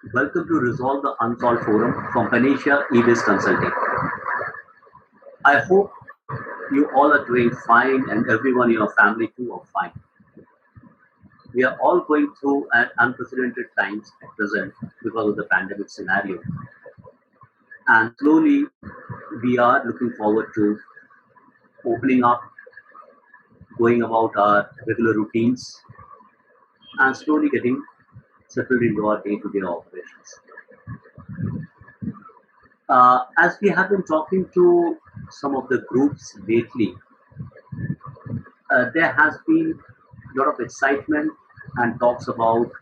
Welcome to Resolve the Unsolved Forum from Phoenicia EBIS Consulting. I hope you all are doing fine and everyone in your family too are fine. We are all going through an unprecedented times at present because of the pandemic scenario. And slowly we are looking forward to opening up, going about our regular routines and slowly getting settled into our day-to-day operations. As we have been talking to some of the groups lately, there has been a lot of excitement and talks about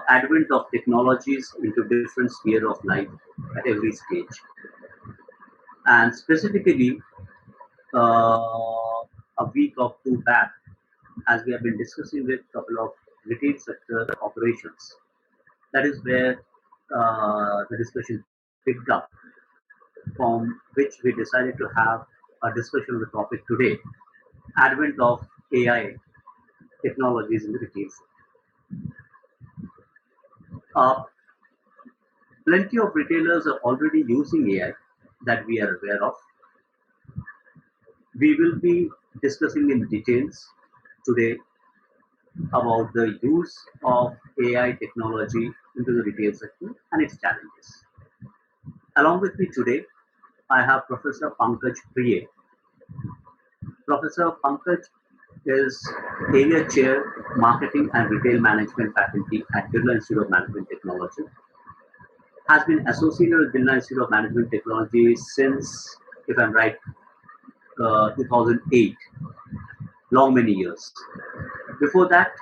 advent of technologies into different sphere of life at every stage. And specifically, a week or two back, as we have been discussing with a couple of retail sector operations, that is where the discussion picked up, from which we decided to have a discussion on the topic today, advent of AI technologies in the retail sector. Uh, Plenty of retailers are already using AI that we are aware of. We will be discussing in details today about the use of AI technology into the retail sector and its challenges. Along with me today, I have Professor Pankaj Priye. Professor Pankaj is Area Chair, Marketing and Retail Management Faculty at Birla Institute of Management Technology. Has been associated with Birla Institute of Management Technology since, if I'm right, 2008, long many years. Before that,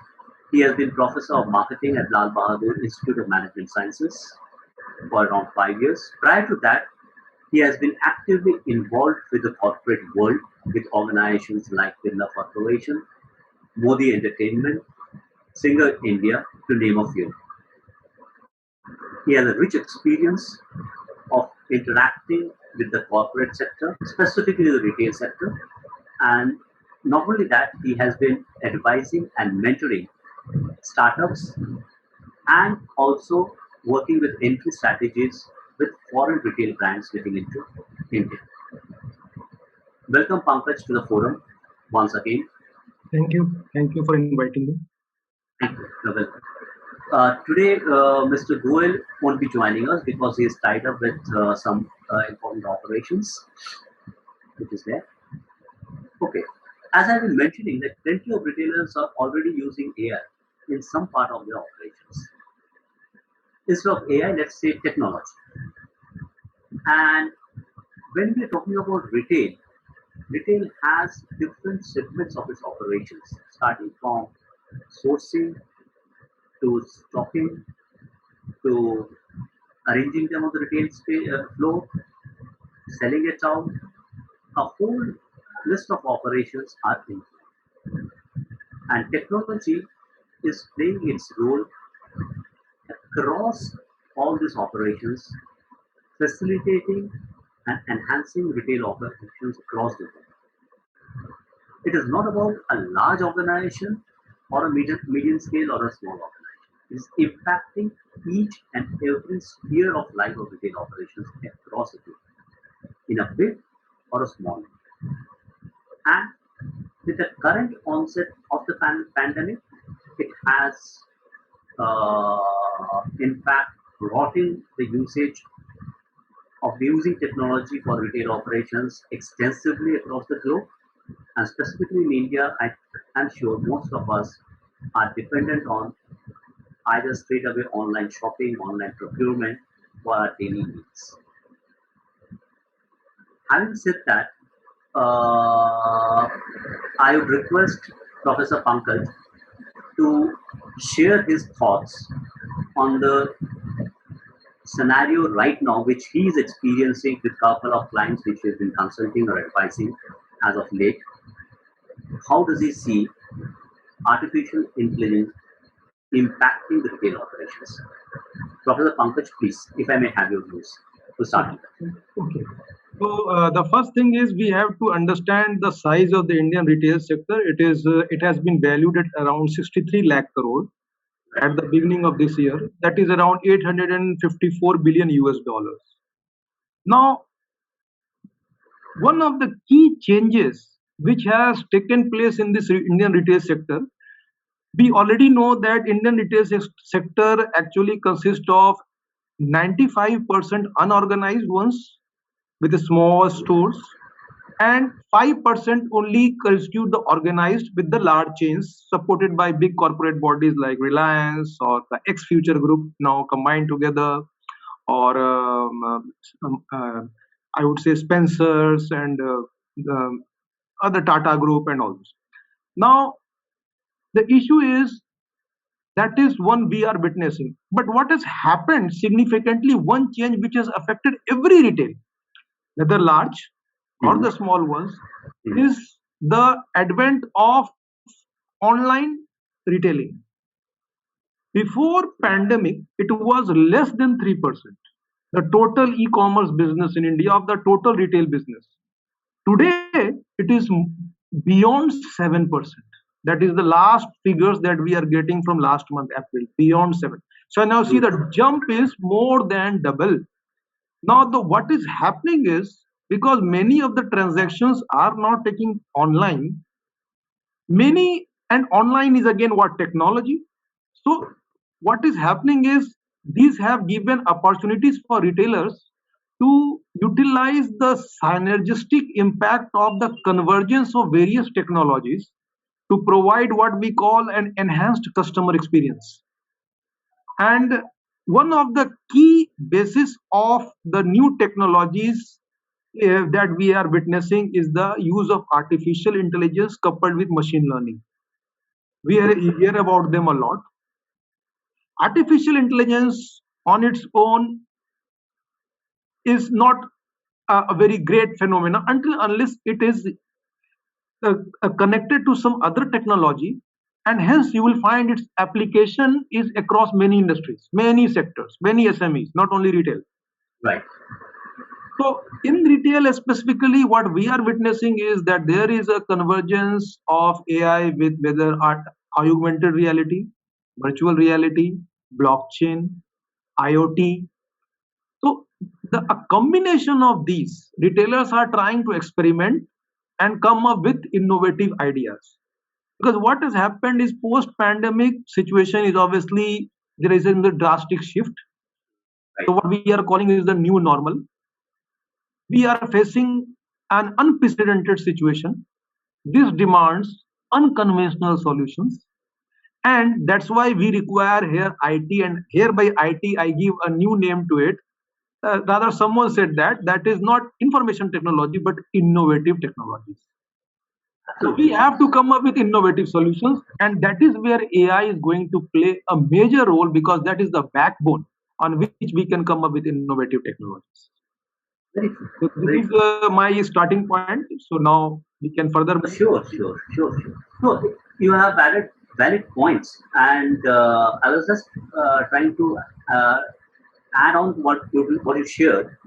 he has been Professor of Marketing at Lal Bahadur Institute of Management Sciences for around 5 years. Prior to that, he has been actively involved with the corporate world with organizations like Birla Corporation, Modi Entertainment, Singer India, to name a few. He has a rich experience of interacting with the corporate sector, specifically the retail sector, and not only that, he has been advising and mentoring startups and also working with entry strategies with foreign retail brands getting into India. Welcome, Pankaj, to the forum once again. Thank you. Thank you for inviting me. Thank you. You're welcome. Today, Mr. Goel won't be joining us because he is tied up with some important operations, which is there. Okay. As I've been mentioning, that plenty of retailers are already using AI in some part of their operations. Instead of AI, let's say technology. And when we are talking about retail, retail has different segments of its operations, starting from sourcing to stocking to arranging them on the retail floor, selling it out. A whole list of operations are in, and technology is playing its role across all these operations, facilitating and enhancing retail operations across the world. It is not about a large organization or a medium scale or a small organization. It is impacting each and every sphere of life of retail operations across the globe, in a big or a small way. And with the current onset of the pandemic, it has in fact brought in the usage of using technology for retail operations extensively across the globe, and specifically in India. I'm sure most of us are dependent on either straight away online shopping, online procurement for our daily needs. Having said that, I would request Professor Pankaj to share his thoughts on the scenario right now, which he is experiencing with a couple of clients which he has been consulting or advising as of late. How does he see artificial intelligence impacting the retail operations? Professor Pankaj, please, if I may have your views to start with. Okay. So the first thing is we have to understand the size of the Indian retail sector. It has been valued at around 63 lakh crore, at the beginning of this year. That is around 854 billion US dollars. Now, one of the key changes which has taken place in this Indian retail sector, we already know that Indian retail sector actually consists of 95% unorganized ones with the small stores, and 5% only constitute the organized with the large chains supported by big corporate bodies like Reliance or the X Future Group now combined together, or I would say Spencer's and the other Tata Group and all this. Now, the issue is that is one we are witnessing. But what has happened significantly, one change which has affected every retail, whether large or the small ones, is the advent of online retailing. Before pandemic, it was less than 3%, the total e-commerce business in India of the total retail business. Today, it is beyond 7%. That is the last figures that we are getting from last month, April, beyond 7. So now see the jump is more than double. Now, what is happening is because many of the transactions are not taking online, and online is again what technology. So what is happening is these have given opportunities for retailers to utilize the synergistic impact of the convergence of various technologies to provide what we call an enhanced customer experience. And one of the key basis of the new technologies that we are witnessing is the use of artificial intelligence coupled with machine learning. We hear about them a lot. Artificial intelligence on its own is not a very great phenomenon unless it is connected to some other technology, and hence you will find its application is across many industries, many sectors, many SMEs, not only retail. Right. So in retail specifically, what we are witnessing is that there is a convergence of AI with whether augmented reality, virtual reality, blockchain, IoT. So a combination of these, retailers are trying to experiment and come up with innovative ideas. Because what has happened is post-pandemic situation is obviously there is a drastic shift. Right. So what we are calling is the new normal. We are facing an unprecedented situation. This demands unconventional solutions, and that's why we require here IT, and here by IT I give a new name to it. Rather, someone said that is not information technology but innovative technologies. So we have to come up with innovative solutions, and that is where AI is going to play a major role, because that is the backbone on which we can come up with innovative technologies. So this is my starting point. So now we can further. Sure. No, you have valid points, and I was just trying to add on what you shared.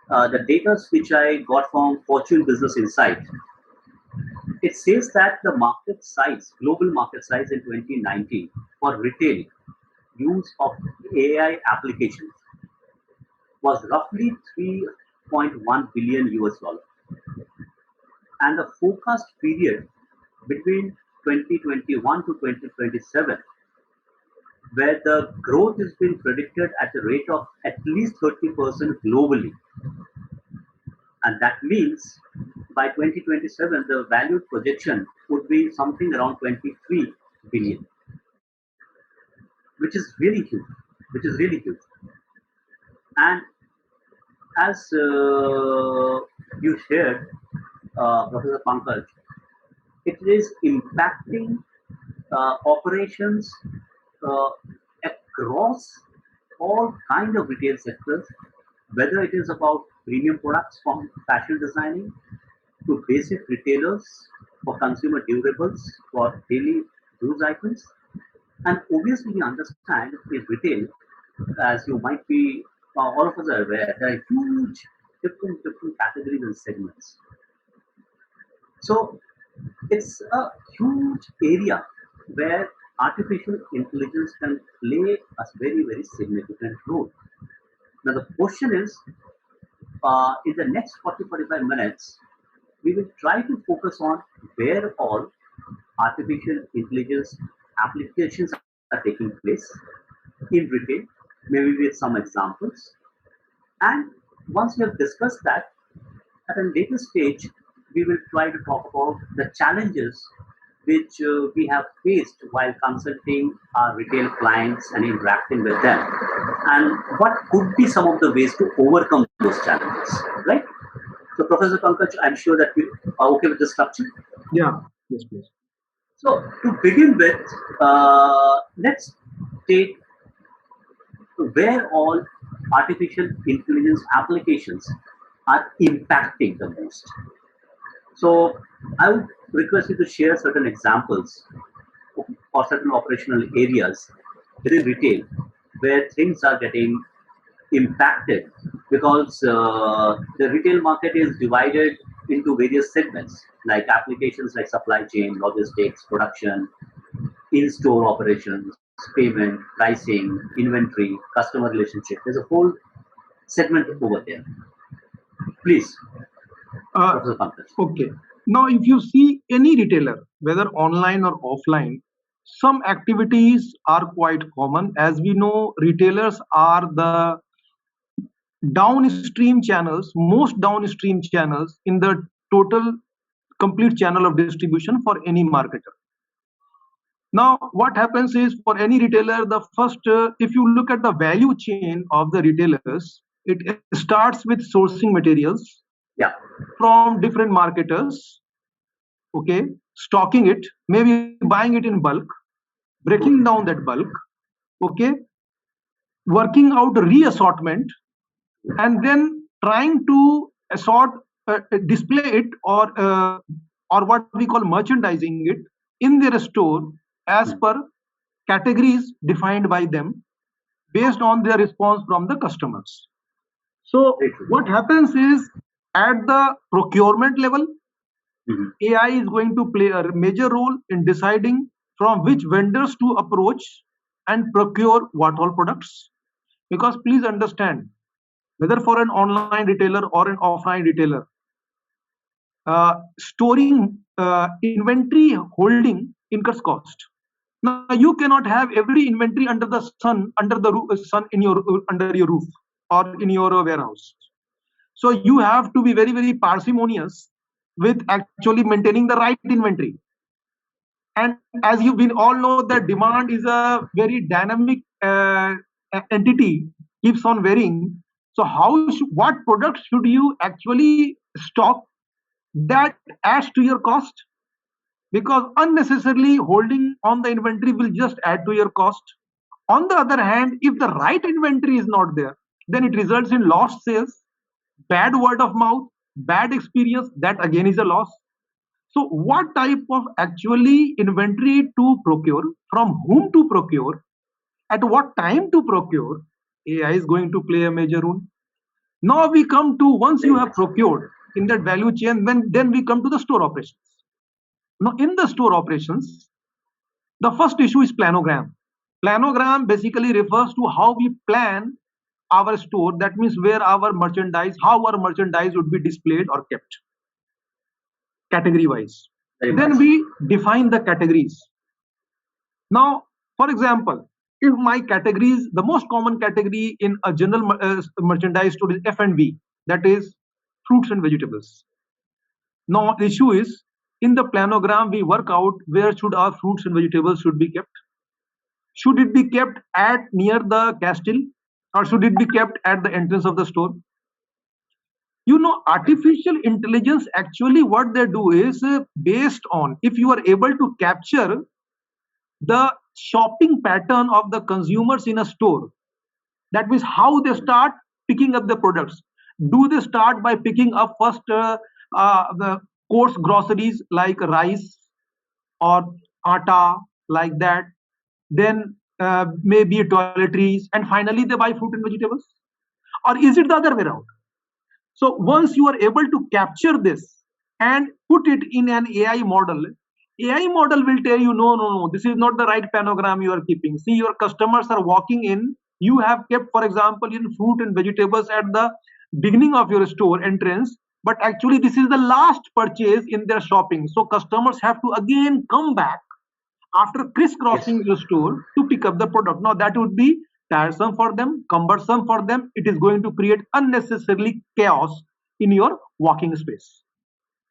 The data which I got from Fortune Business Insight, it says that the market size, global market size in 2019 for retail use of AI applications was roughly 3.1 billion US dollar, and the forecast period between 2021 to 2027, where the growth is being predicted at a rate of at least 30% globally. And that means by 2027, the value projection would be something around 23 billion, which is really huge. And as you shared, Professor Pankaj, it is impacting operations across all kind of retail sectors, whether it is about premium products from fashion designing to basic retailers for consumer durables for daily use items. And obviously, we understand in retail, as you might be, all of us are aware, there are huge different categories and segments. So it's a huge area where artificial intelligence can play a very, very significant role. Now, the question is, in the next 40-45 minutes, we will try to focus on where all artificial intelligence applications are taking place in retail, maybe with some examples. And once we have discussed that, at a later stage, we will try to talk about the challenges which we have faced while consulting our retail clients and interacting with them, and what could be some of the ways to overcome those challenges, right? So, Professor Pankaj, I'm sure that you are okay with the structure. Yeah, yes, please. So, to begin with, let's take where all artificial intelligence applications are impacting the most. So, I would request you to share certain examples or certain operational areas within retail where things are getting impacted because the retail market is divided into various segments like applications like supply chain, logistics, production, in-store operations, payment, pricing, inventory, customer relationship. There's a whole segment over there. Please, Uh, Professor Pankaj. okay. Now, if you see any retailer, whether online or offline, some activities are quite common. As we know, retailers are the downstream channels, most downstream channels in the total complete channel of distribution for any marketer. Now, what happens is for any retailer, the first, if you look at the value chain of the retailers, it starts with sourcing materials Yeah. from different marketers, okay, stocking it, maybe buying it in bulk, breaking down that bulk, okay, working out reassortment, and then trying to assort, display it, or what we call merchandising it in their store as per categories defined by them based on their response from the customers. So what happens is at the procurement level, AI is going to play a major role in deciding from which vendors to approach and procure what all products. Because please understand, whether for an online retailer or an offline retailer, storing inventory holding incurs cost. Now you cannot have every inventory under the sun, sun in your under your roof or in your warehouse. So you have to be very, very parsimonious with actually maintaining the right inventory. And as you will all know, that demand is a very dynamic entity, keeps on varying. So what products should you actually stock that adds to your cost? Because unnecessarily holding on the inventory will just add to your cost. On the other hand, if the right inventory is not there, then it results in lost sales, bad word of mouth, bad experience. That again is a loss. So what type of actually inventory to procure, from whom to procure, at what time to procure, AI is going to play a major role. Now we come to, once you have procured in that value chain, then we come to the store operations. Now in the store operations, the first issue is planogram. Planogram basically refers to how we plan our store. That means where our merchandise, how our merchandise would be displayed or kept, category wise. Then we define the categories. Now, for example, if my categories, the most common category in a general merchandise store is F&B, that is fruits and vegetables. Now the issue is, in the planogram we work out where should our fruits and vegetables should be kept. Should it be kept at near the cash till, or should it be kept at the entrance of the store? You know, artificial intelligence actually what they do is based on, if you are able to capture the shopping pattern of the consumers in a store, that means how they start picking up the products. Do they start by picking up first the coarse groceries like rice or atta, like that, then maybe toiletries, and finally they buy fruit and vegetables? Or is it the other way around? So once you are able to capture this and put it in an AI model, AI model will tell you, no, no, no, this is not the right panogram you are keeping. See, your customers are walking in. You have kept, for example, in fruit and vegetables at the beginning of your store entrance, but actually this is the last purchase in their shopping. So customers have to again come back after Yes. crisscrossing your store to pick up the product. Now that would be tiresome for them, cumbersome for them. It is going to create unnecessarily chaos in your walking space.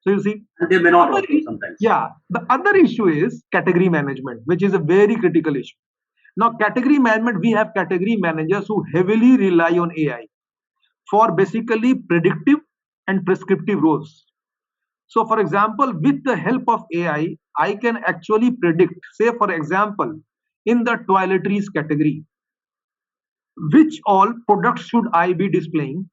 So you see, And they may the not other, also sometimes. yeah, the other issue is category management, which is a very critical issue. Now, category management, we have category managers who heavily rely on AI for basically predictive and prescriptive roles. So, for example, with the help of AI, I can actually predict, say, for example, in the toiletries category, which all products should I be displaying?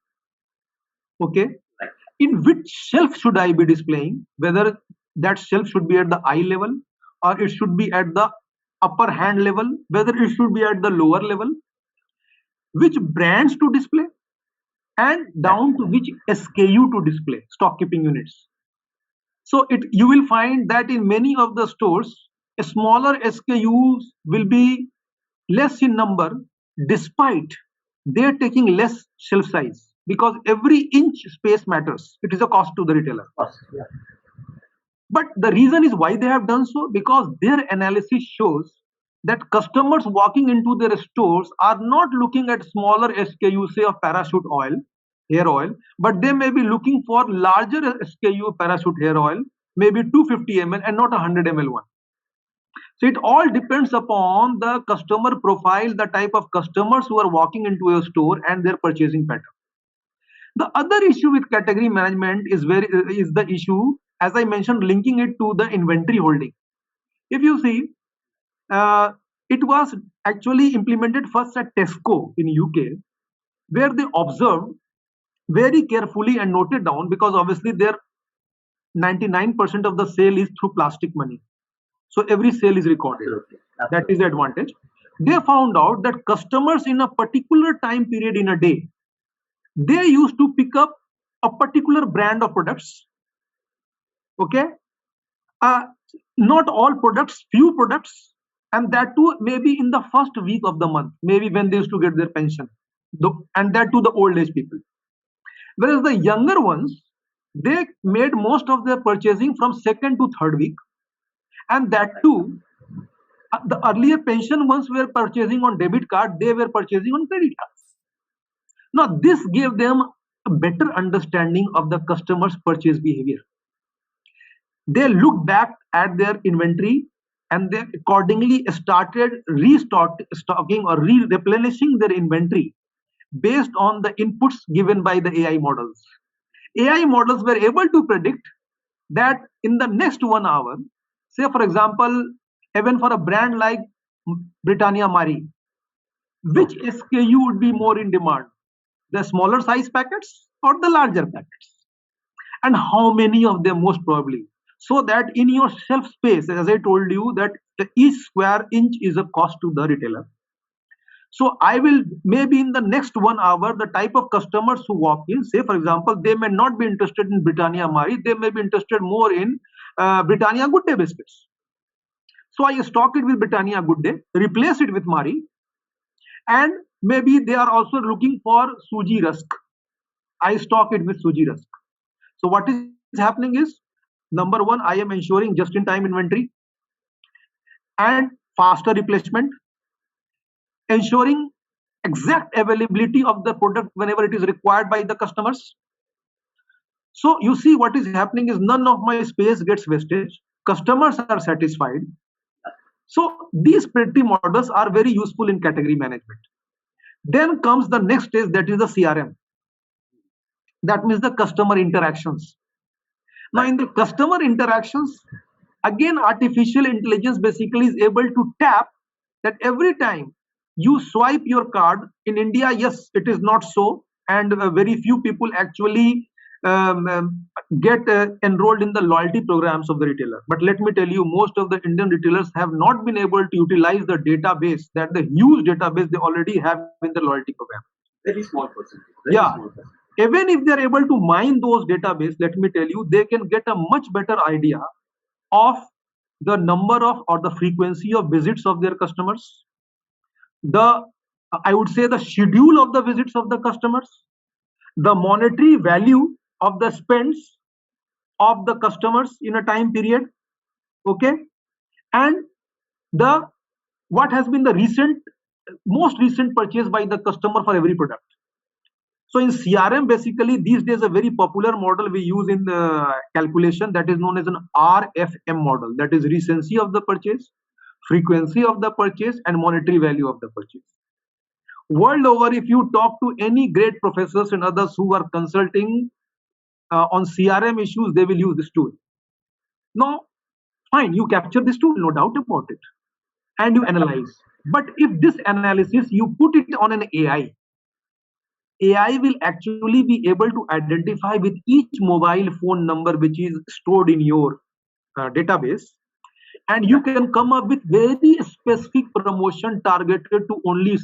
Okay, Right. in which shelf should I be displaying? Whether that shelf should be at the eye level or it should be at the upper hand level, whether it should be at the lower level, which brands to display, and Right. down to which SKU to display, stock keeping units. So it you will find that in many of the stores, a smaller SKUs will be less in number despite they're taking less shelf size because every inch space matters. It is a cost to the retailer. Yeah. But the reason is why they have done so because their analysis shows that customers walking into their stores are not looking at smaller SKU, say of parachute oil, hair oil, but they may be looking for larger SKU parachute hair oil, maybe 250 ml and not a 100 ml one. So it all depends upon the customer profile, the type of customers who are walking into your store and their purchasing pattern. The other issue with category management is the issue, as I mentioned, linking it to the inventory holding. If you see, uh, it was actually implemented first at Tesco in UK, where they observed very carefully and noted down because obviously their 99% of the sale is through plastic money. So every sale is recorded. Absolutely. That is Absolutely. the advantage. They found out that customers in a particular time period in a day, they used to pick up a particular brand of products. Okay, uh, not all products, few products, and that too maybe in the first week of the month, maybe when they used to get their pension, and that to the old age people. Whereas the younger ones, they made most of their purchasing from second to third week, and that Right. too, the earlier pension ones were purchasing on debit card, they were purchasing on credit cards. Now, this gave them a better understanding of the customer's purchase behavior. They looked back at their inventory and they accordingly started restocking or replenishing their inventory based on the inputs given by the AI models. AI models were able to predict that in the next 1 hour, say for example, even for a brand like Britannia Marie, which Okay. SKU would be more in demand, the smaller size packets or the larger packets, and how many of them most probably, so that in your shelf space, as I told you, that each square inch is a cost to the retailer. So I will maybe in the next 1 hour, the type of customers who walk in, say for example, they may not be interested in Britannia Marie, they may be interested more in Britannia Good Day biscuits. So I stock it with Britannia Good Day, replace it with Marie, and maybe they are also looking for Suji Rusk. I stock it with Suji Rusk. So what is happening is, number one, I am ensuring just-in-time inventory and faster replacement, ensuring exact availability of the product whenever it is required by the customers. So you see what is happening is none of my space gets wasted. Customers are satisfied. So these predictive models are very useful in category management. Then comes the next stage, that is the CRM. That means the customer interactions. Now, Right. in the customer interactions, again, artificial intelligence basically is able to tap that every time you swipe your card in India, yes, it is not so, and very few people actually get enrolled in the loyalty programs of the retailer. But let me tell you, most of the Indian retailers have not been able to utilize the database, that the huge database they already have in the loyalty program. Very small percentage. Very Yeah, small percentage. even if they're able to mine those database, let me tell you, they can get a much better idea of the number of or the frequency of visits of their customers, the I would say the schedule of the visits of the customers, the monetary value of the spends of the customers in a time period, okay, and the what has been the most recent purchase by the customer for every product. So in CRM, basically these days a very popular model we use in the calculation that is known as an RFM model, that is recency of the purchase, frequency of the purchase, and monetary value of the purchase. World over, if you talk to any great professors and others who are consulting on CRM issues, they will use this tool. Now, fine, you capture this tool, no doubt about it, and you analyze. But if this analysis you put it on an AI will actually be able to identify with each mobile phone number which is stored in your database, and you can come up with very specific promotion targeted to only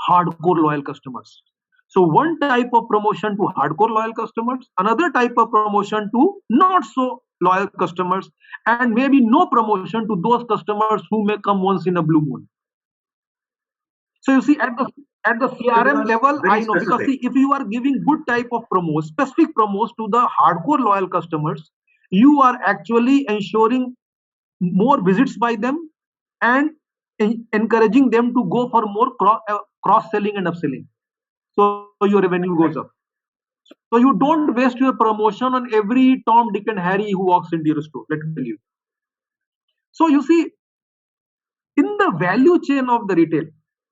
hardcore loyal customers. So one type of promotion to hardcore loyal customers, another type of promotion to not so loyal customers, and maybe no promotion to those customers who may come once in a blue moon. So you see, at the CRM level, I know, because see, if you are giving good type of promos, specific promos to the hardcore loyal customers, you are actually ensuring more visits by them and encouraging them to go for more cross selling and upselling. So your revenue goes up. So you don't waste your promotion on every Tom, Dick, and Harry who walks into your store. Let me tell you. So you see, in the value chain of the retail,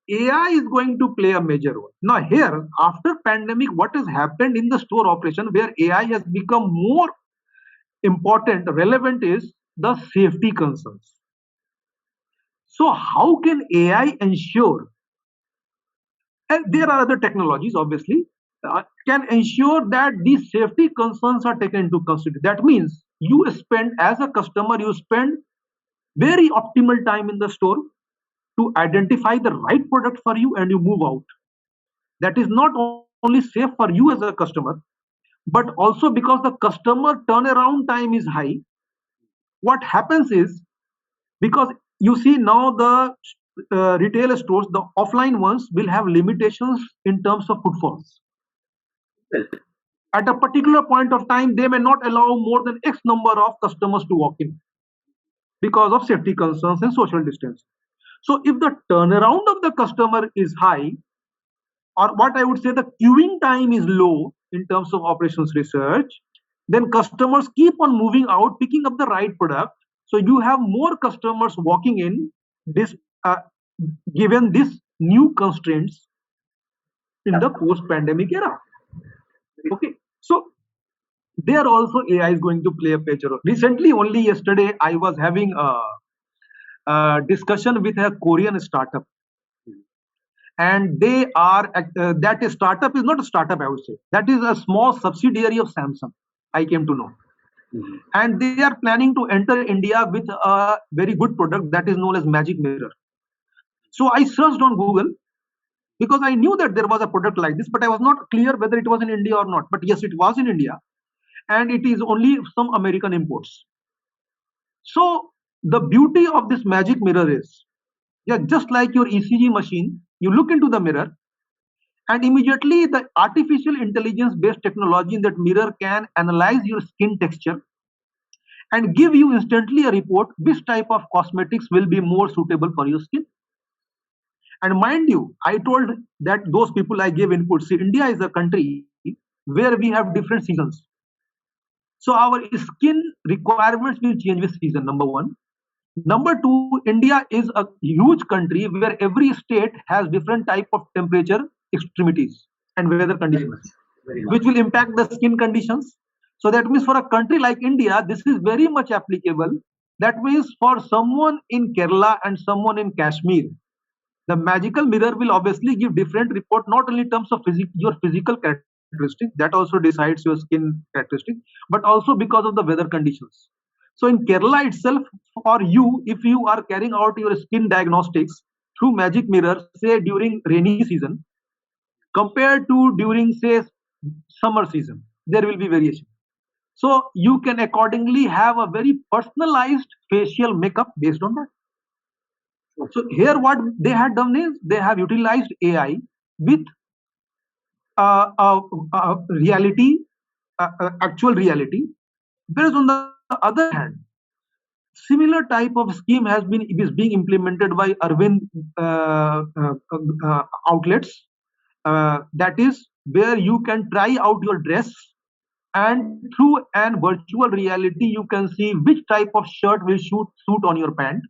AI is going to play a major role. Now here, after pandemic, what has happened in the store operation where AI has become more important, relevant is the safety concerns. So how can AI ensure, and there are other technologies obviously, can ensure that these safety concerns are taken into consideration. That means you spend, as a customer, you spend very optimal time in the store to identify the right product for you and you move out. That is not only safe for you as a customer, but also because the customer turnaround time is high. What happens is, because you see now the retail stores, the offline ones will have limitations in terms of footfalls. At a particular point of time, they may not allow more than X number of customers to walk in because of safety concerns and social distance. So if the turnaround of the customer is high, or what I would say the queuing time is low in terms of operations research, then customers keep on moving out, picking up the right product. So you have more customers walking in this, given this new constraints in the post-pandemic era. Okay, so there also AI is going to play a major role. Recently, only yesterday, I was having a discussion with a Korean startup, and they are that startup is not a startup, I would say. That is a small subsidiary of Samsung, I came to know. And they are planning to enter India with a very good product that is known as Magic Mirror. So I searched on Google because I knew that there was a product like this, but I was not clear whether it was in India or not. But yes, it was in India, and it is only some American imports. So the beauty of this Magic Mirror is, yeah, just like your ECG machine, you look into the mirror, and immediately the artificial intelligence based technology in that mirror can analyze your skin texture and give you instantly a report which type of cosmetics will be more suitable for your skin. And mind you, I told that those people I gave input. See, India is a country where we have different seasons. So our skin requirements will change with season, number one. Number two, India is a huge country where every state has different type of temperature extremities and weather conditions, which will impact the skin conditions. So that means for a country like India, this is very much applicable. That means for someone in Kerala and someone in Kashmir, the magical mirror will obviously give different report, not only in terms of your physical characteristics, that also decides your skin characteristics, but also because of the weather conditions. So in Kerala itself, for you, if you are carrying out your skin diagnostics through Magic Mirror, say during rainy season, compared to during say summer season, there will be variation. So you can accordingly have a very personalized facial makeup based on that. So here what they had done is they have utilized AI with reality, actual reality. Whereas on the other hand, similar type of scheme is being implemented by Arvind outlets. That is where you can try out your dress, and through an virtual reality you can see which type of shirt will suit on your pant.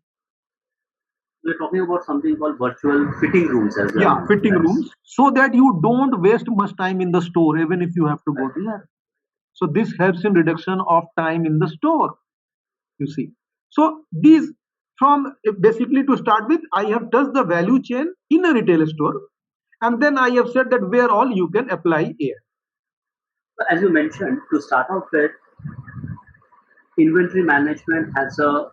We're talking about something called virtual fitting rooms as well. Yeah, fitting rooms, so that you don't waste much time in the store even if you have to go there. So this helps in reduction of time in the store, you see. So these, from basically to start with, I have touched the value chain in a retail store, and then I have said that where all you can apply AI. As you mentioned, to start off with, inventory management has a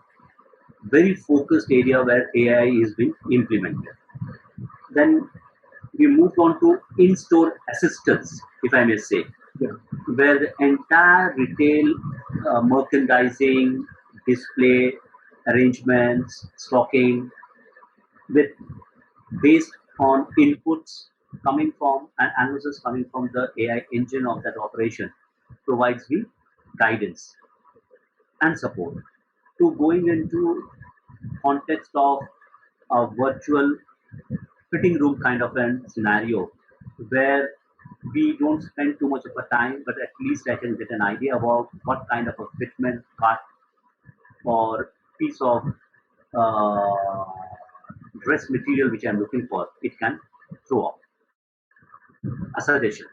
very focused area where AI is being implemented. Then we moved on to in-store assistance, if I may say, Yeah. where the entire retail merchandising, display, arrangements, stocking, with based on inputs coming from and analysis coming from the AI engine of that operation, provides me guidance and support to going into context of a virtual fitting room kind of a scenario where we don't spend too much of a time, but at least I can get an idea about what kind of a fitment cut or piece of uh, dress material which I'm looking for, it can throw up a suggestion.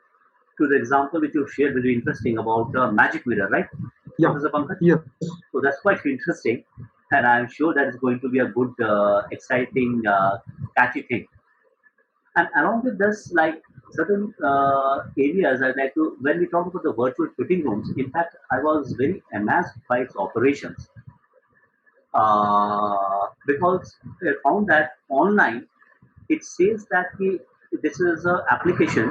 To the example which you shared, very interesting about the magic mirror, right? Yeah. Professor Pankaj? Yes. So that's quite interesting, and I'm sure that is going to be a good, exciting, catchy thing. And along with this, like certain areas, I'd like to, when we talk about the virtual fitting rooms, in fact, I was very amazed by its operations because I found that online it says that this is an application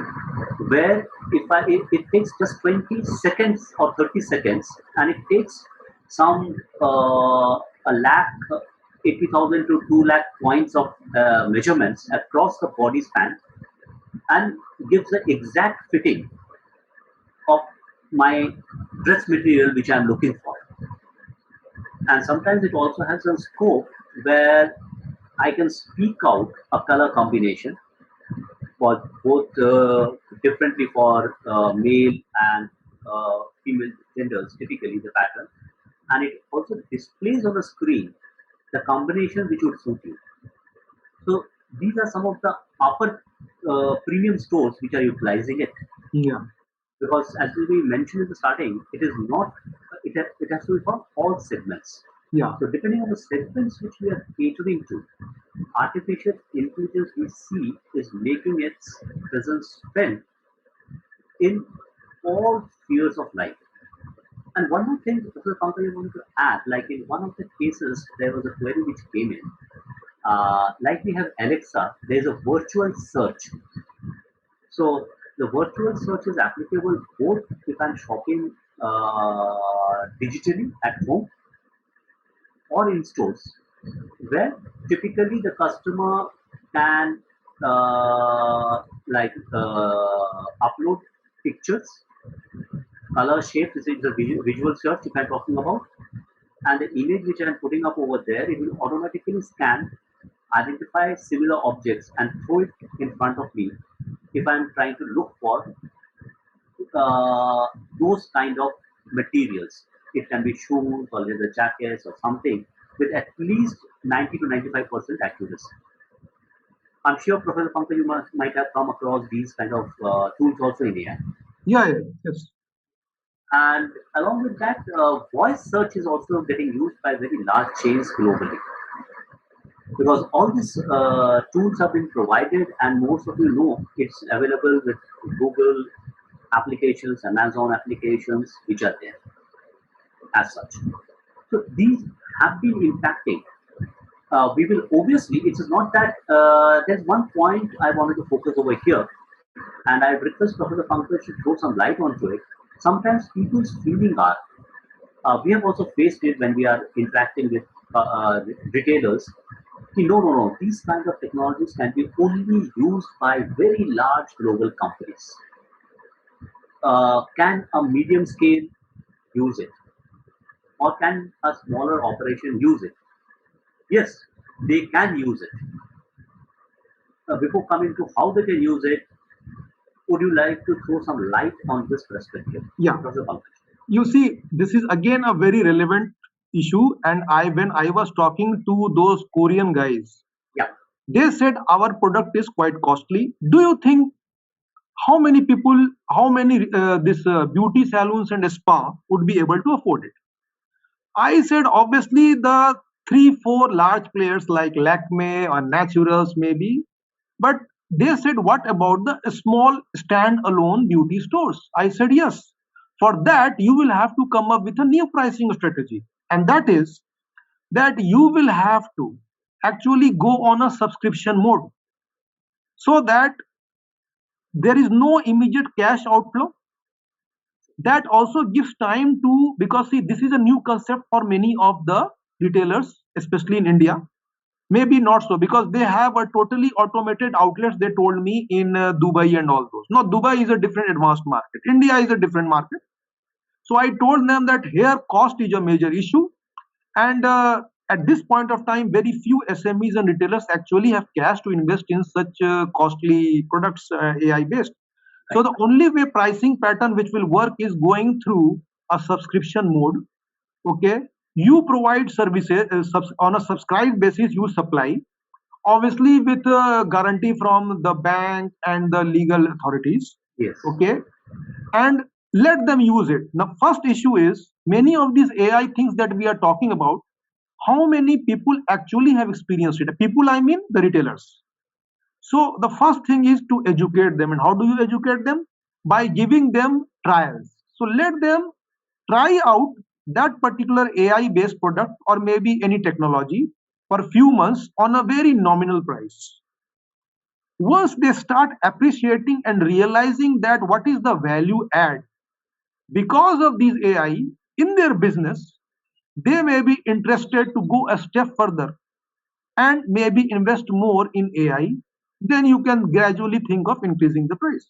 where it takes just 20 seconds or 30 seconds, and it takes some a lakh 80,000 to 2 lakh points of measurements across the body span and gives the exact fitting of my dress material which I'm looking for. And sometimes it also has a scope where I can speak out a color combination for both differently for male and female genders, typically the pattern, and it also displays on the screen the combination which would suit you. So these are some of the upper premium stores which are utilizing it. Yeah. Because as we mentioned in the starting, it is not it has to be for all segments. Yeah. So depending on the segments which we are catering to, artificial intelligence we see is making its presence felt in all spheres of life. And one more thing, Professor Pankaj, I wanted to add, like in one of the cases, there was a query which came in. Like we have Alexa, there is a virtual search. So the virtual search is applicable both if I'm shopping digitally at home or in stores, where typically the customer can upload pictures, color, shape. This is the visual search if I'm talking about, and the image which I'm putting up over there, it will automatically scan, identify similar objects, and throw it in front of me if I'm trying to look for uh, those kind of materials. It can be shoes or leather jackets or something with at least 90 to 95% accuracy. I'm sure Professor Pankaj, you might have come across these kind of tools also in AI. Yeah. Yes. And along with that, voice search is also getting used by very large chains globally. Because all these tools have been provided, and most of you know it's available with Google applications, Amazon applications, which are there as such. So these have been impacting. We will obviously, it is not that there's one point I wanted to focus over here, and I request Professor Pankaj to throw some light onto it. Sometimes people's feeling are, we have also faced it when we are interacting with retailers. No, no, no. These kind of technologies can be only used by very large global companies. Can a medium scale use it, or can a smaller operation use it? Yes, they can use it. Before coming to how they can use it, would you like to throw some light on this perspective, Yeah. Professor Pankaj? You see, this is again a very relevant issue. And when I was talking to those Korean guys, Yeah, they said our product is quite costly. Do you think how many people, how many this beauty salons and spa would be able to afford it? I said obviously the three, four large players like Lakme or Naturals maybe, but they said what about the small stand-alone beauty stores? I said yes. For that you will have to come up with a new pricing strategy, and that is that you will have to actually go on a subscription mode so that there is no immediate cash outflow. That also gives time to, because see, this is a new concept for many of the retailers, especially in India. Maybe not so, because they have a totally automated outlets, they told me, in Dubai and all those. No, Dubai is a different advanced market, India is a different market. So I told them that here cost is a major issue, and at this point of time very few SMEs and retailers actually have cash to invest in such costly products, AI based. So the only way pricing pattern which will work is going through a subscription mode. Okay, you provide services on a subscribed basis, you supply, obviously with a guarantee from the bank and the legal authorities. yes. Okay, and let them use it. Now first issue is many of these AI things that we are talking about, how many people actually have experienced it? People, I mean the retailers. So the first thing is to educate them. And how do you educate them? By giving them trials. So let them try out that particular AI based product or maybe any technology for a few months on a very nominal price. Once they start appreciating and realizing that what is the value add because of these AI in their business, they may be interested to go a step further and maybe invest more in AI. Then you can gradually think of increasing the price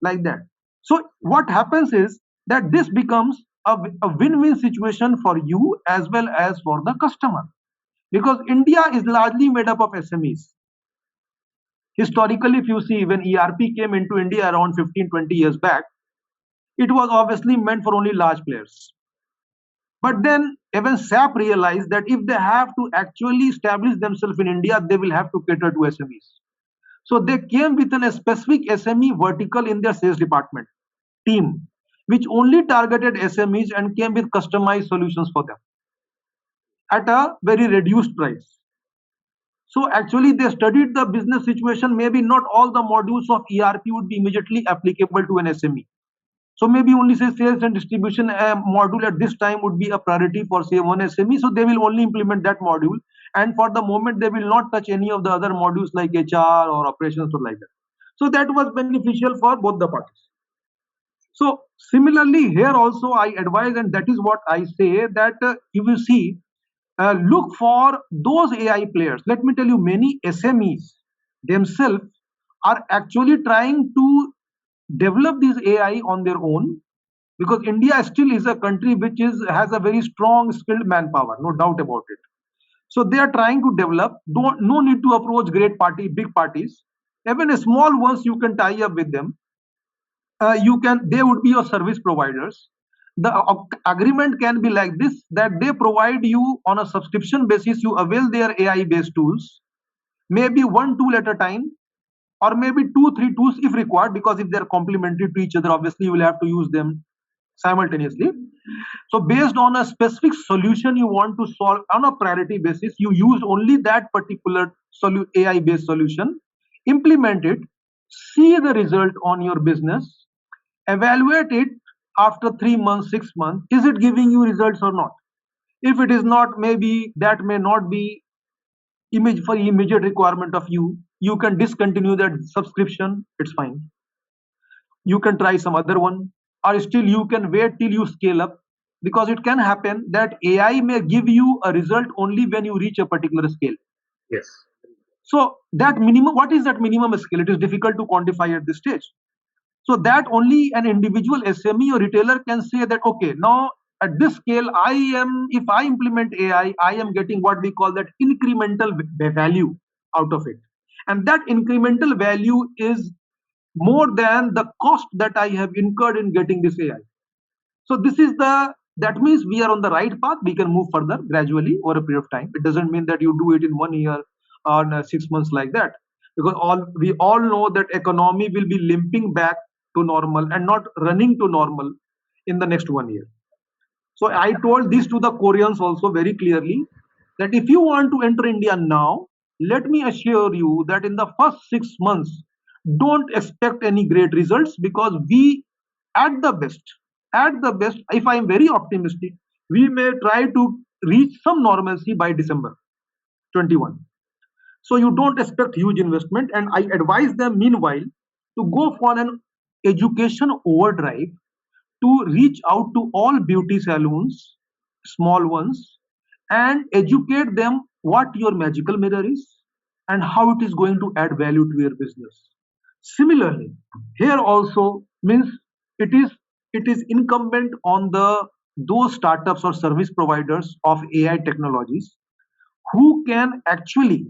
like that. So what happens is that this becomes a win-win situation for you as well as for the customer, because India is largely made up of SMEs. Historically, if you see, when ERP came into India around 15-20 years back, it was obviously meant for only large players. But then even SAP realized that if they have to actually establish themselves in India, they will have to cater to SMEs. So they came with a specific SME vertical in their sales department team, which only targeted SMEs and came with customized solutions for them at a very reduced price. So actually they studied the business situation. Maybe not all the modules of ERP would be immediately applicable to an SME. So maybe only say sales and distribution module at this time would be a priority for say one SME. So they will only implement that module. And for the moment, they will not touch any of the other modules like HR or operations or like that. So that was beneficial for both the parties. So similarly here also I advise, and that is what I say, that you will see, look for those AI players. Let me tell you, many SMEs themselves are actually trying to develop this AI on their own, because India still is a country which has a very strong skilled manpower, no doubt about it. So they are trying to develop. No need to approach big parties. Even a small ones you can tie up with them. They would be your service providers. The agreement can be like this, that they provide you on a subscription basis, you avail their AI based tools, maybe one tool at a time, or maybe two three tools if required, because if they're complementary to each other, obviously you will have to use them simultaneously. So based on a specific solution you want to solve on a priority basis, you use only that particular AI based solution, implement it, see the result on your business, evaluate it after 3 months, 6 months. Is it giving you results or not? If it is not, maybe that may not be image for immediate requirement of you. You can discontinue that subscription, it's fine. You can try some other one. or still you can wait till you scale up? Because it can happen that AI may give you a result only when you reach a particular scale. Yes. So that minimum, what is that minimum scale? It is difficult to quantify at this stage. So that only an individual SME or retailer can say that, okay, now at this scale, if I implement AI, I am getting what we call that incremental value out of it. And that incremental value is more than the cost that I have incurred in getting this AI. So that means we are on the right path. We can move further gradually over a period of time. It doesn't mean that you do it in 1 year or 6 months like that, because we all know that economy will be limping back to normal and not running to normal in the next 1 year. So I told this to the Koreans also very clearly, that if you want to enter India now, let me assure you that in the first 6 months, don't expect any great results, because we, at the best, if I am very optimistic, we may try to reach some normalcy by December 21. So you don't expect huge investment, and I advise them meanwhile to go for an education overdrive, to reach out to all beauty salons, small ones, and educate them what your magical mirror is and how it is going to add value to your business. Similarly, here also means it is incumbent on those startups or service providers of AI technologies who can actually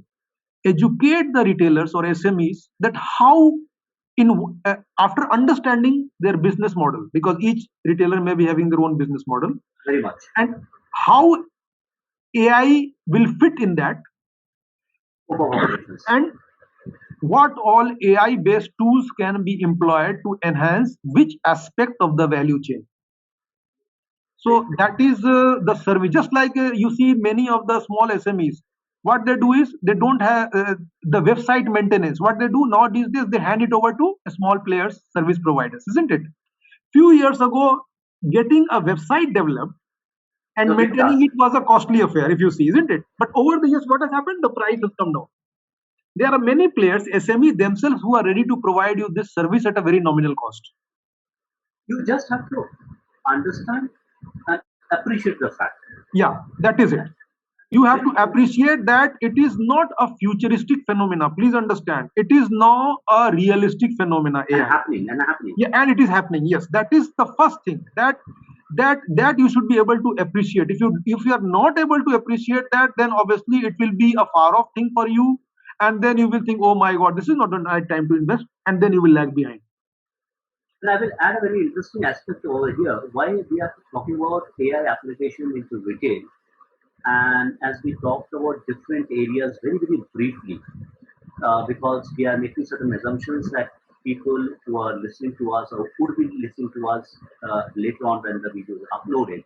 educate the retailers or SMEs that how in after understanding their business model, because each retailer may be having their own business model, Very much. and how AI will fit in that, and what all AI based tools can be employed to enhance which aspect of the value chain. So that is the survey. Just like you see many of the small SMEs, what they do is they don't have the website maintenance. What they do now these days, they hand it over to small players, service providers, isn't it? Few years ago, getting a website developed and maintaining it was a costly affair, if you see, isn't it? But over the years, what has happened? The price has come down. There are many players, SME themselves, who are ready to provide you this service at a very nominal cost. You just have to understand and appreciate the fact. Yeah, that is it. You have to appreciate that it is not a futuristic phenomena. Please understand, it is now a realistic phenomena. And happening. Yeah, and it is happening. Yes, that is the first thing that you should be able to appreciate. If you are not able to appreciate that, then obviously it will be a far off thing for you, and then you will think, oh my God, this is not the right time to invest, and then you will lag behind. And I will add a very interesting aspect over here. Why we are talking about AI application into retail, and as we talked about different areas very, very briefly, because we are making certain assumptions that people who are listening to us or would be listening to us later on when the video is uploaded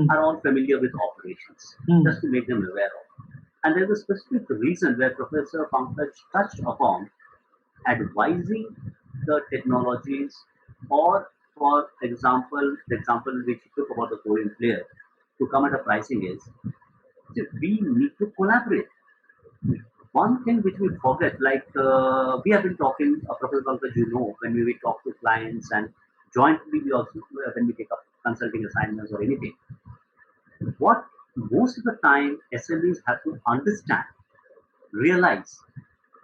are all familiar with operations, just to make them aware of. And there's a specific reason where Professor Pankaj touched upon advising the technologies, or for example, the example which he took about the Korean player to come at a pricing is we need to collaborate. One thing which we forget, like we have been talking, Professor Pankaj, when we talk to clients and jointly we also, when we take up consulting assignments or anything, what most of the time SMEs have to understand, realize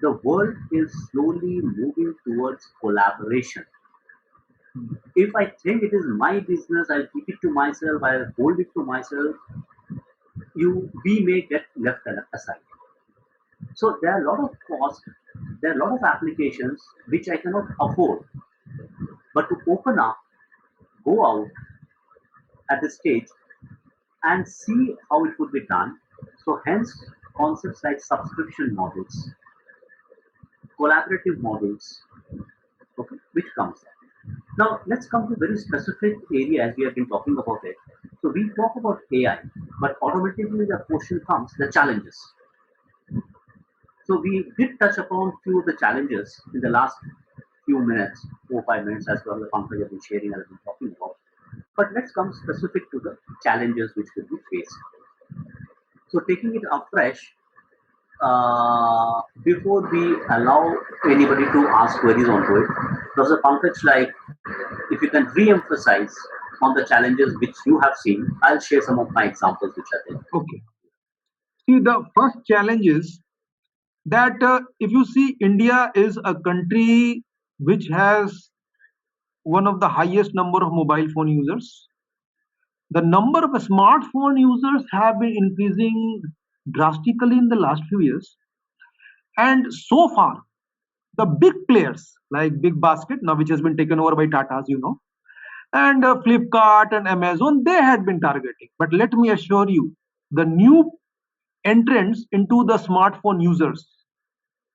the world is slowly moving towards collaboration. If I think it is my business, I'll keep it to myself, I'll hold it to myself, we may get left aside. So there are a lot of costs, there are a lot of applications which I cannot afford. But to open up, go out at this stage and see how it could be done. So hence concepts like subscription models, collaborative models, okay, which comes up. Now let's come to a very specific area as we have been talking about it. So we talk about AI, but automatically the question comes, the challenges. So we did touch upon few of the challenges in the last few minutes, 4 or 5 minutes, as well as the Pankaj have been sharing and have been talking about. But let's come specific to the challenges which will be faced. So taking it afresh, before we allow anybody to ask queries onto it, Professor Pankaj, like if you can re-emphasize on the challenges which you have seen, I'll share some of my examples which are there. Okay. See, the first challenge is that if you see, India is a country which has one of the highest number of mobile phone users. The number of smartphone users have been increasing drastically in the last few years. And so far, the big players like Big Basket, now which has been taken over by Tata, as you know, and Flipkart and Amazon, they had been targeting. But let me assure you, the new entrants into the smartphone users,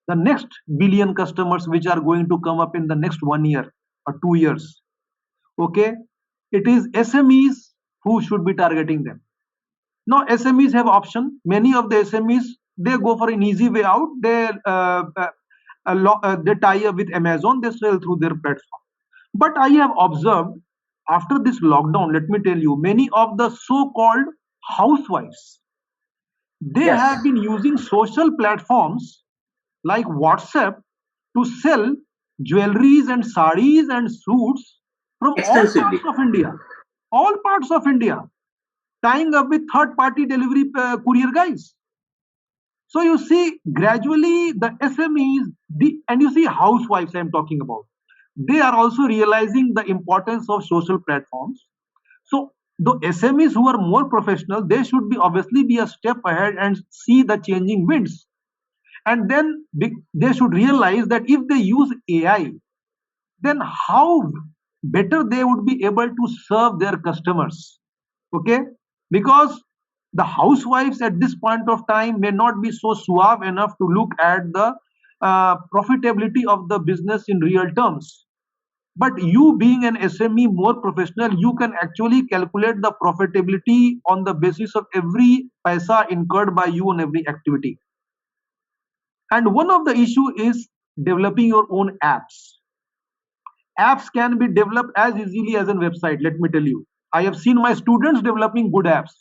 the next billion customers which are going to come up in the next 1 year or 2 years, okay, it is SMEs who should be targeting them. Now SMEs have option. Many of the SMEs, they go for an easy way out. They tie up with Amazon. They sell through their platform. But I have observed after this lockdown, let me tell you, many of the so-called housewives, they Yes. have been using social platforms like WhatsApp to sell jewelries and saris and suits from all Extensively. parts of India. All parts of India, tying up with third-party delivery courier guys. So you see, gradually the SMEs, and you see housewives I'm talking about, they are also realizing the importance of social platforms. So the SMEs who are more professional, they should be obviously be a step ahead and see the changing winds. And then they should realize that if they use AI, then how better they would be able to serve their customers. Okay, because the housewives at this point of time may not be so suave enough to look at the profitability of the business in real terms. But you being an SME, more professional, you can actually calculate the profitability on the basis of every paisa incurred by you on every activity. And one of the issue is developing your own apps. Apps can be developed as easily as a website. Let me tell you, I have seen my students developing good apps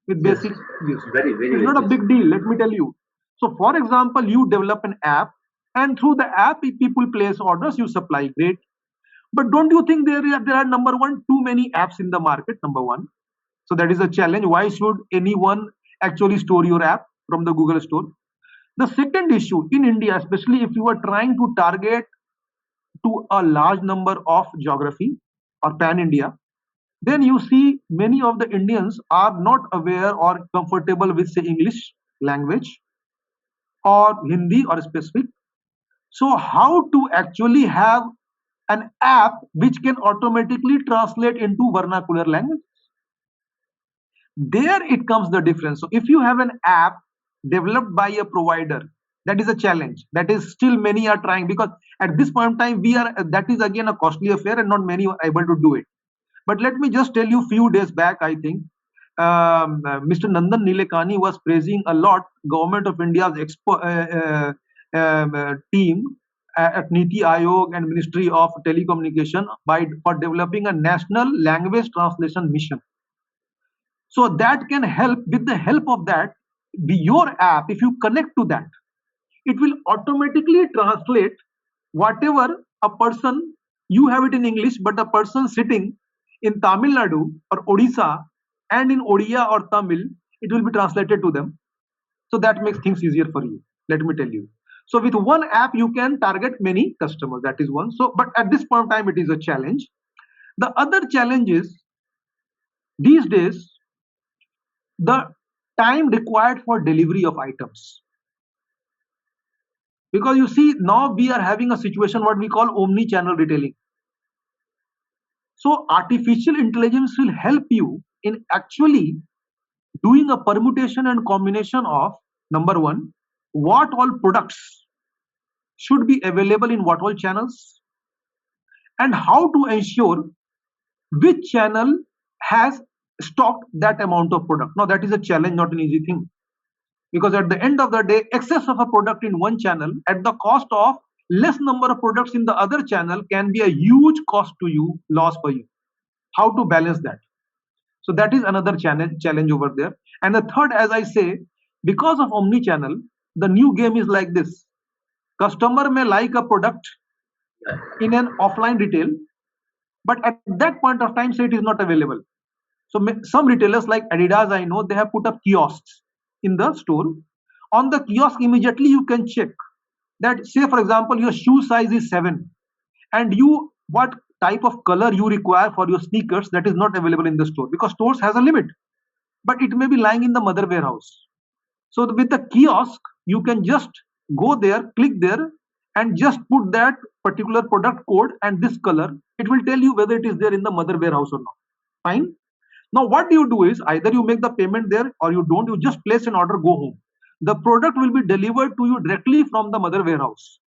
with Yes. basic skills. Very, very, It's very not a basic. big deal. Let me tell you. So, for example, you develop an app, and through the app, if people place orders, you supply. Great. But don't you think there are number one, too many apps in the market? Number one. So that is a challenge. Why should anyone actually store your app from the Google Store? The second issue in India, especially if you are trying to target to a large number of geography or pan India, then you see many of the Indians are not aware or comfortable with, say, English language or Hindi or specific. So, how to actually have an app which can automatically translate into vernacular language? There it comes the difference. So, if you have an app developed by a provider, that is a challenge. That is still many are trying, because at this point in time that is again a costly affair and not many are able to do it. But let me just tell you, few days back, I think Mr. Nandan Nilekani was praising a lot government of India's team at Niti Aayog and Ministry of Telecommunication for developing a national language translation mission. So that can help. With the help of that, your app, if you connect to that, it will automatically translate whatever a person, you have it in English, but a person sitting in Tamil Nadu or Odisha and in Odia or Tamil, it will be translated to them. So that makes things easier for you. Let me tell you. So with one app, you can target many customers. That is one. So, but at this point in time, it is a challenge. The other challenge is these days the time required for delivery of items. Because you see, now we are having a situation what we call omni-channel retailing. So artificial intelligence will help you in actually doing a permutation and combination of, number one, what all products should be available in what all channels, and how to ensure which channel has stocked that amount of product. Now that is a challenge, not an easy thing, because at the end of the day, excess of a product in one channel at the cost of less number of products in the other channel can be a huge cost to you, loss for you. How to balance that? So that is another challenge over there. And the third, as I say, because of omni-channel, the new game is like this. Customer may like a product in an offline retail, but at that point of time, say it is not available. So some retailers like Adidas, I know they have put up kiosks in the store. On the kiosk, immediately you can check that, say for example, your shoe size is 7, and you what type of color you require for your sneakers, that is not available in the store because stores has a limit, but it may be lying in the mother warehouse. So with the kiosk, you can just go there, click there, and just put that particular product code and this color. It will tell you whether it is there in the mother warehouse or not. Fine. Now what you do is either you make the payment there or you don't. You just place an order, go home. The product will be delivered to you directly from the mother warehouse.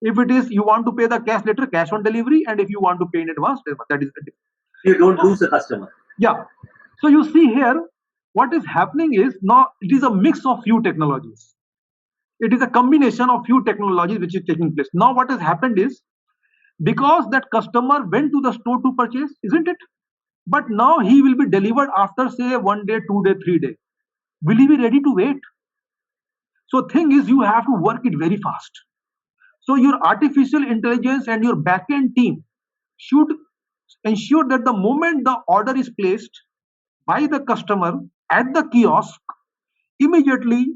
If it is you want to pay the cash later, cash on delivery, and if you want to pay in advance, that is the difference. You don't lose the customer. Yeah. So you see here, what is happening is now it is a mix of few technologies. It is a combination of few technologies which is taking place. Now what has happened is, because that customer went to the store to purchase, isn't it? But now he will be delivered after say 1 day, 2 day, 3 day. Will he be ready to wait? So thing is, you have to work it very fast. So your artificial intelligence and your backend team should ensure that the moment the order is placed by the customer at the kiosk, immediately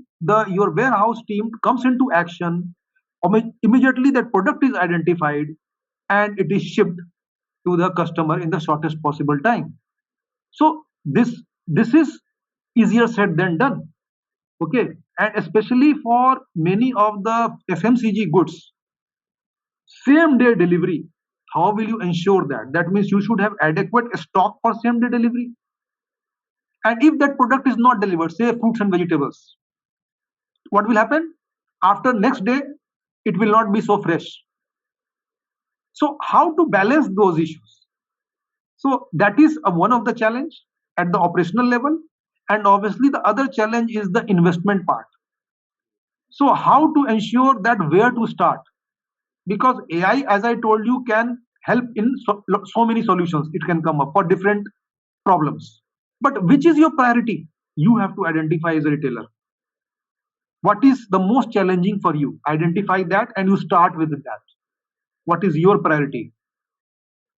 your warehouse team comes into action. Immediately that product is identified and it is shipped to the customer in the shortest possible time. So this is easier said than done. Okay, and especially for many of the FMCG goods, same day delivery. How will you ensure that? That means you should have adequate stock for same day delivery. And if that product is not delivered, say fruits and vegetables, what will happen? After next day, it will not be so fresh. So how to balance those issues? So that is one of the challenge at the operational level. And obviously the other challenge is the investment part. So how to ensure that where to start? Because AI, as I told you, can help in so many solutions. It can come up for different problems. But which is your priority? You have to identify as a retailer. What is the most challenging for you? Identify that and you start with that. What is your priority?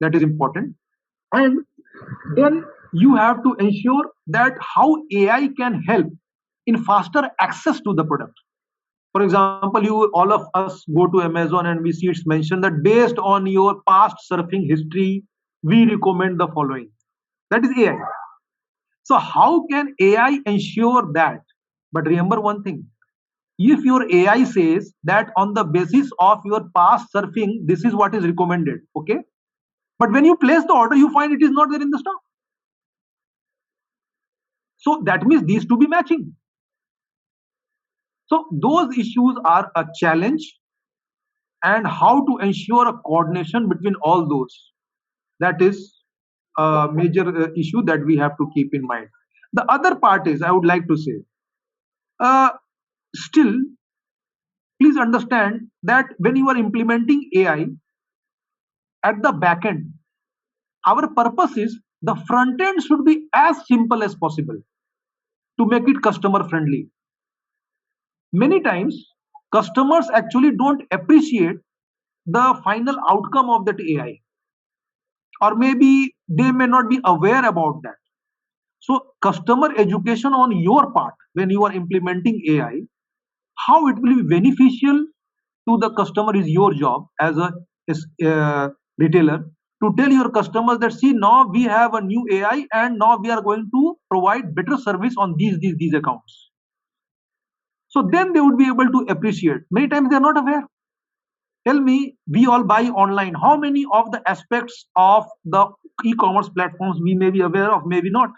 That is important. And then you have to ensure that how AI can help in faster access to the product. For example, all of us go to Amazon and we see it's mentioned that based on your past surfing history, we recommend the following. That is AI. So how can AI ensure that? But remember one thing, if your AI says that on the basis of your past surfing, this is what is recommended, okay? But when you place the order, you find it is not there in the stock. So that means these two be matching. So those issues are a challenge, and how to ensure a coordination between all those, that is a major issue that we have to keep in mind. The other part is, I would like to say, still, please understand that when you are implementing AI at the back end, our purpose is the front end should be as simple as possible to make it customer friendly. Many times, customers actually don't appreciate the final outcome of that AI, or maybe they may not be aware about that. So customer education on your part when you are implementing AI, how it will be beneficial to the customer is your job as a retailer to tell your customers that, see, now we have a new AI and now we are going to provide better service on these accounts. So then they would be able to appreciate. Many times they are not aware. Tell me, we all buy online. How many of the aspects of the e-commerce platforms we may be aware of, maybe not?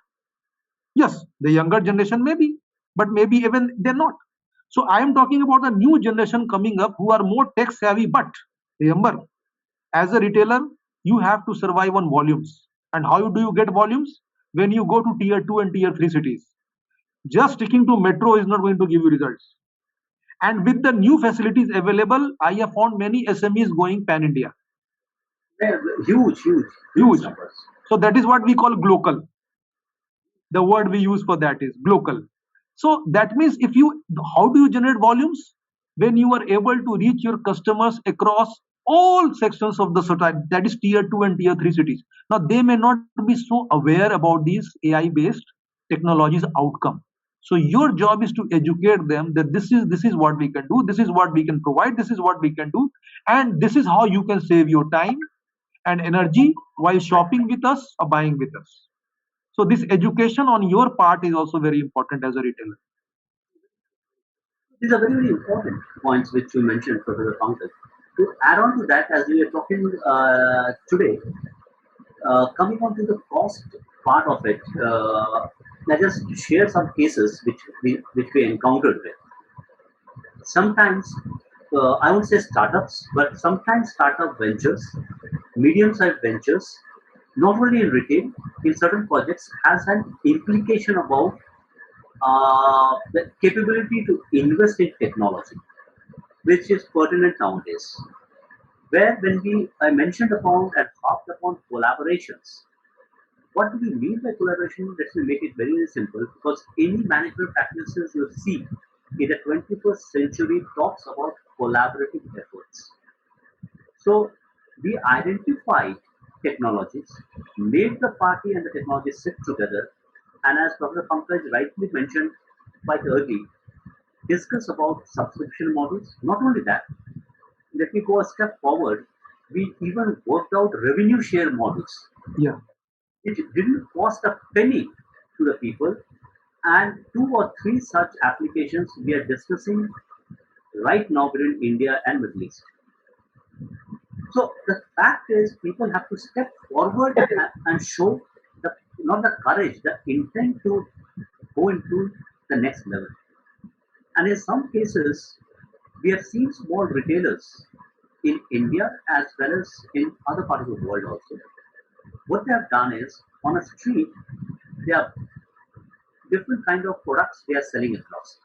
Yes, the younger generation may be, but maybe even they're not. So I am talking about the new generation coming up who are more tech savvy. But remember, as a retailer, you have to survive on volumes. And how do you get volumes? When you go to tier 2 and tier 3 cities. Just sticking to metro is not going to give you results. And with the new facilities available, I have found many SMEs going pan-India. Yeah, huge. Numbers. So that is what we call global. The word we use for that is global. So that means how do you generate volumes? When you are able to reach your customers across all sections of the society, that is tier 2 and tier 3 cities. Now they may not be so aware about these AI based technologies outcome. So your job is to educate them that this is what we can do, this is what we can provide, this is what we can do, and this is how you can save your time and energy while shopping with us or buying with us. So this education on your part is also very important as a retailer. These are very, very important points which you mentioned, Professor Pankaj. To add on to that, as we are talking today, coming on to the cost part of it, let's just share some cases which we encountered with. Sometimes, I would say startups, but sometimes startup ventures, medium-sized ventures, not only in retail, in certain projects, has an implication about the capability to invest in technology, which is pertinent nowadays. Where when I mentioned upon and harped upon collaborations, what do we mean by collaboration? Let me make it very, very simple, because any management practices you see in the 21st century talks about collaborative efforts. So we identified technologies, made the party and the technology sit together, and as Professor Pankaj rightly mentioned quite early, discuss about subscription models. Not only that, let me go a step forward. We even worked out revenue share models. Yeah. It didn't cost a penny to the people, and two or three such applications we are discussing right now between India and Middle East. So the fact is, people have to step forward and show the not the courage, the intent to go into the next level. And in some cases, we have seen small retailers in India as well as in other parts of the world also. What they have done is on a street, they have different kind of products they are selling across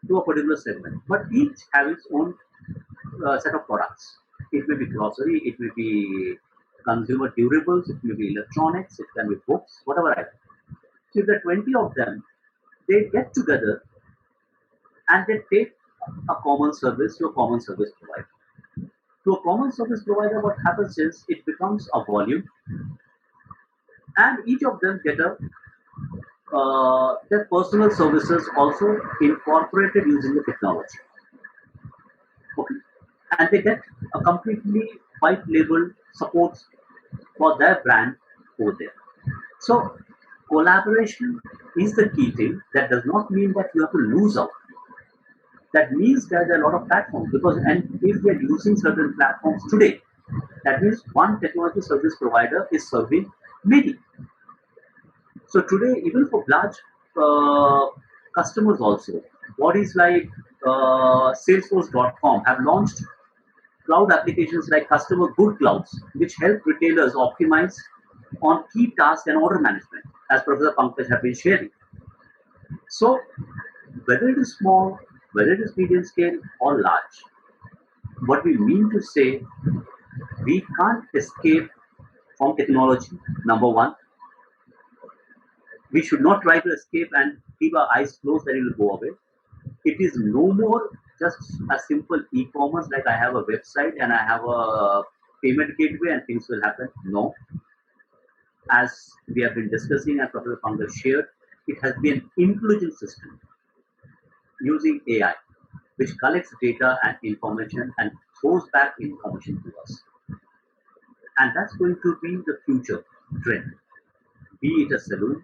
to a particular segment, but each have its own set of products. It may be grocery, it may be consumer durables, it may be electronics, it can be books, whatever item. So if there are 20 of them, they get together and they take a common service to a common service provider. To a common service provider, what happens is it becomes a volume, and each of them get a their personal services also incorporated using the technology. Okay, and they get a completely white label support for their brand over there. So collaboration is the key thing. That does not mean that you have to lose out. That means that there are a lot of platforms, because and if we are using certain platforms today, that means one technology service provider is serving many. So today, even for large customers also, bodies like Salesforce.com have launched cloud applications like Customer Good Clouds, which help retailers optimize on key tasks and order management, as Professor Pankaj have been sharing. So whether it is small, whether it is medium scale or large, what we mean to say, we can't escape from technology. Number one, we should not try to escape and keep our eyes closed that it will go away. It is no more just a simple e-commerce like I have a website and I have a payment gateway and things will happen. No, as we have been discussing and Professor Pankaj shared, it has been an intelligent system using AI, which collects data and information and throws back information to us. And that's going to be the future trend. Be it a salon,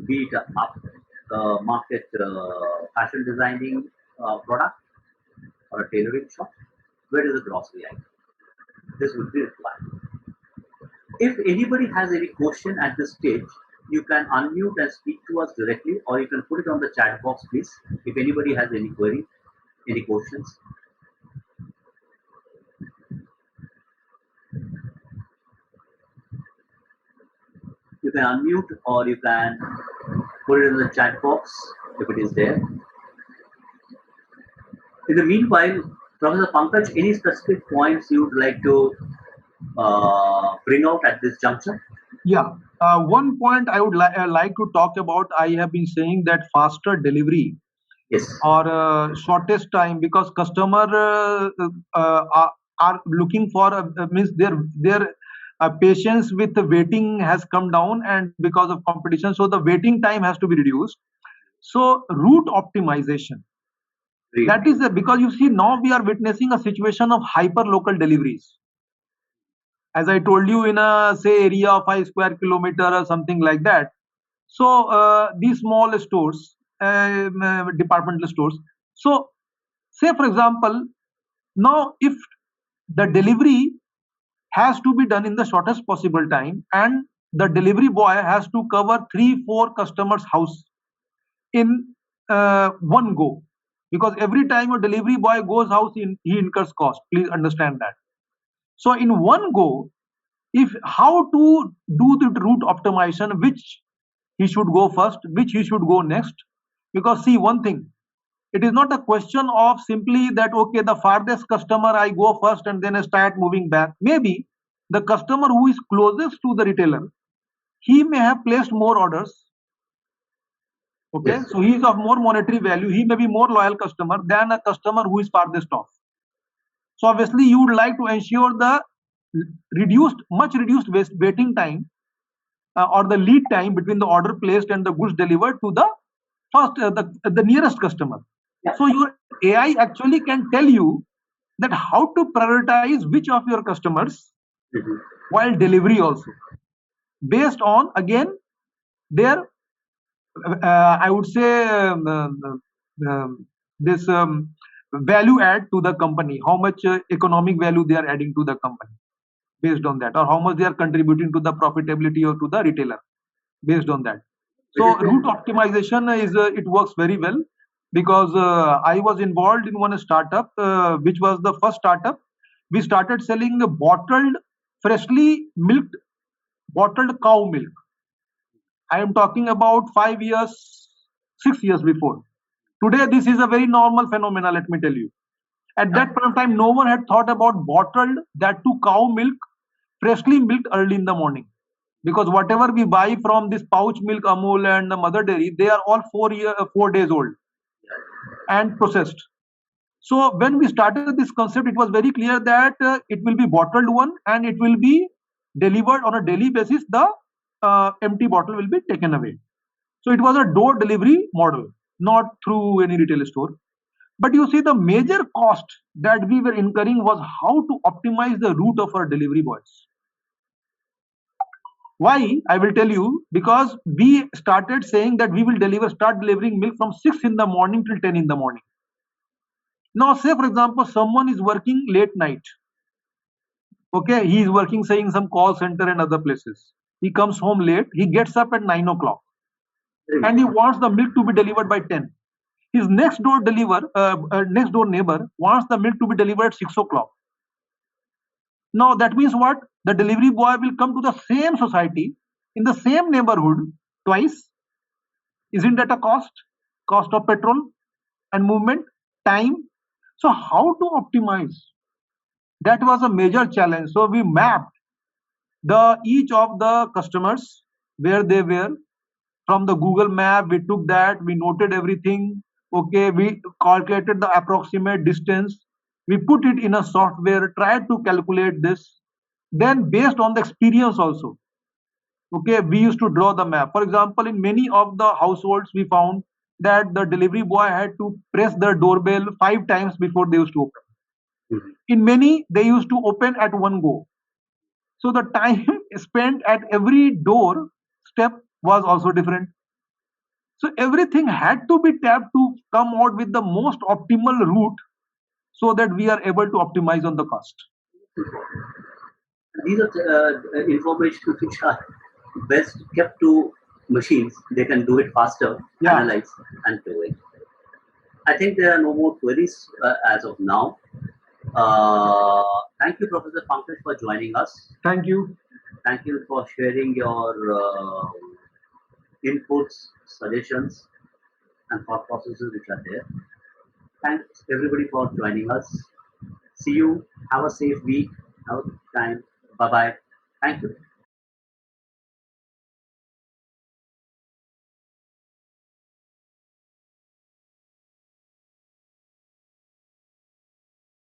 be it a up market fashion designing product or a tailoring shop, where is a grocery item? This would be required. If anybody has any question at this stage, you can unmute and speak to us directly, or you can put it on the chat box, please. If anybody has any query, any questions. You can unmute or you can put it in the chat box if it is there. In the meanwhile, Professor Pankaj, any specific points you would like to bring out at this juncture? Yeah. One point I would like to talk about. I have been saying that faster delivery Yes. or shortest time, because customer are looking for means their patience with the waiting has come down, and because of competition, so the waiting time has to be reduced. So route optimization, Great. that is because you see now we are witnessing a situation of hyper local deliveries. As I told you, in a say area of 5 square kilometer or something like that. So these small stores, departmental stores. So say for example, now if the delivery has to be done in the shortest possible time, and the delivery boy has to cover 3-4 customers house in one go, because every time a delivery boy goes house he incurs cost, please understand that. So in one go, if how to do the route optimization, which he should go first, which he should go next, because see one thing, it is not a question of simply that okay, the farthest customer I go first and then I start moving back. Maybe the customer who is closest to the retailer, he may have placed more orders. Okay, Yes. so he is of more monetary value, he may be more loyal customer than a customer who is farthest off. So obviously you would like to ensure the much reduced waiting time, or the lead time between the order placed and the goods delivered to the first the nearest customer. Yeah. So your AI actually can tell you that how to prioritize which of your customers Mhm. while delivery also, based on again their I would say this value add to the company, how much economic value they are adding to the company based on that, or how much they are contributing to the profitability or to the retailer based on that. So route optimization is it works very well, because I was involved in one startup, which was the first startup. We started selling bottled, freshly milked, bottled cow milk. I am talking about 5 years, 6 years before. Today, this is a very normal phenomena, let me tell you. At that point of time, no one had thought about bottled, that too cow milk, freshly milked early in the morning. Because whatever we buy from this pouch milk, Amul and the mother dairy, they are all 4 days old and processed. So when we started this concept, it was very clear that it will be bottled one, and it will be delivered on a daily basis. The empty bottle will be taken away. So it was a door delivery model, not through any retail store. But you see, the major cost that we were incurring was how to optimize the route of our delivery boys. Why? I will tell you, because we started saying that we will start delivering milk from 6 in the morning till 10 in the morning. Now, say for example, someone is working late night. Okay, he is working, say, in some call center and other places. He comes home late, he gets up at 9 o'clock, and he wants the milk to be delivered by 10. His next door neighbor wants the milk to be delivered at 6 o'clock. Now that means what? The delivery boy will come to the same society in the same neighborhood twice. Isn't that a cost? Cost of petrol and movement, time. So how to optimize? That was a major challenge. So we mapped the each of the customers where they were from the Google map. We took that, we noted everything. Okay, we calculated the approximate distance. We put it in a software, tried to calculate this. Then based on the experience also, okay, we used to draw the map. For example, in many of the households, we found that the delivery boy had to press the doorbell 5 times before they used to open. Mhm. In many, they used to open at one go. So the time spent at every door step was also different. So everything had to be tapped to come out with the most optimal route, so that we are able to optimize on the cost. These are information which are best kept to machines. They can do it faster, Yeah. analyze, and do it. I think there are no more queries as of now. Thank you, Professor Pankaj, for joining us. Thank you. Thank you for sharing your inputs, suggestions, and thought processes which are there. Thanks everybody for joining us. See you. Have a safe week. Have a good time. Bye bye. Thank you.